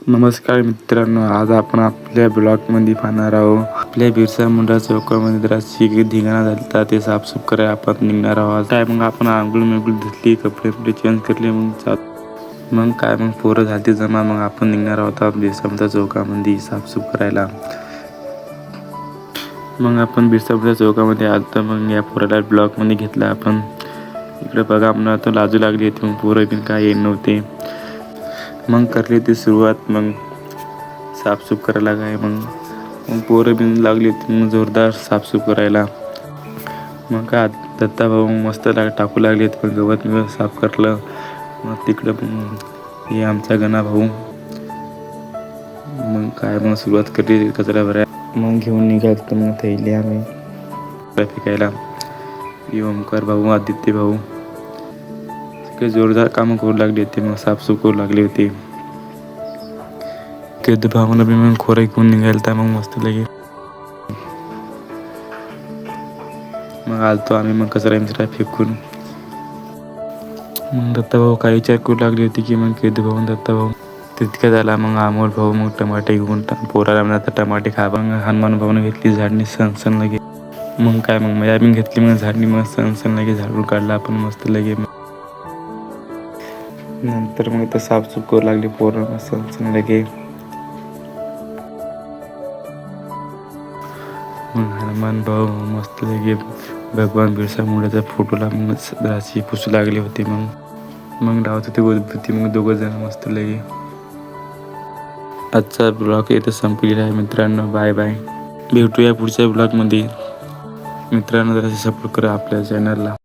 नमस्कार मित्रांनो, आज आपण आपल्या ब्लॉगमध्ये पाहणार आहोत. आपल्या बिरसा मुंडा चौकामध्ये जराशी धिंगाणा झालता, ते साफसूफ करायला आपण निघणार आहोत. काय मग आपण आंघोळ धुतली, कपडे चेंज करले, मग पोरं झालती जमा. मग आपण निघणार आहोत बिरसा मुंडा चौकामध्ये साफसूफ करायला. मग आपण बिरसा मुंडा चौकामध्ये आलो. मग या पोराला ब्लॉगमध्ये घेतला आपण. इकडे बघा, म्हणून तो लाजू लागली होती. मग पोरं बिन काय येत नव्हते. मग करली ती सुरुवात मग साफसूफ करायला. काय मग पोरं बिन लागली होती मग जोरदार साफसूफ करायला. मग काय दत्ता भाऊ मस्त टाकू लागले. पण गवत साफ करलं. मग तिकडं हे आमचा गणा भाऊ मग काय सुरुवात करली कचरा भरायला. मग घेऊन निघाल मग थैली आम्ही फेकायला. ओमकार भाऊ, आदित्य भाऊ सगळे जोरदार कामं करू लागले होते. मग साफसूफ करू लागले होते. केद भावाला बी मग खोरा घेऊन निघायला. मग मस्त लगे मग आलतो आम्ही मग कचरा फेकून. मग दत्ता भाऊ काही विचार करू लागले होते की मग केद भाऊ दत्ता भाऊ तितक्या झाला. मग अमोल भाऊ मग टमाटे घेऊन पोराला म्हणा टमाटे खा. मग हनुमान भाऊने घेतली झाडणी सण लगे. मग काय मजा बी घेतली. मग झाडणी मग सण लगे झाडून काढला आपण मस्त लगे. नंतर मग इथं साफसूफ करू लागली पोरं सण लगे. मग हनुमान भाऊ मस्त लगे भगवान बिरसा मुंडाच्या फोटोला मग राशी पुसू लागले होते. मग लावत होते उदबत्ती. मग दोघं जण मस्त लगे. आजचा ब्लॉग इथं संपलेला आहे मित्रांनो. Bye bye. भेटूया पुढच्या ब्लॉगमध्ये. मित्रांनो जराशी सपोर्ट करा आपल्या चॅनलला.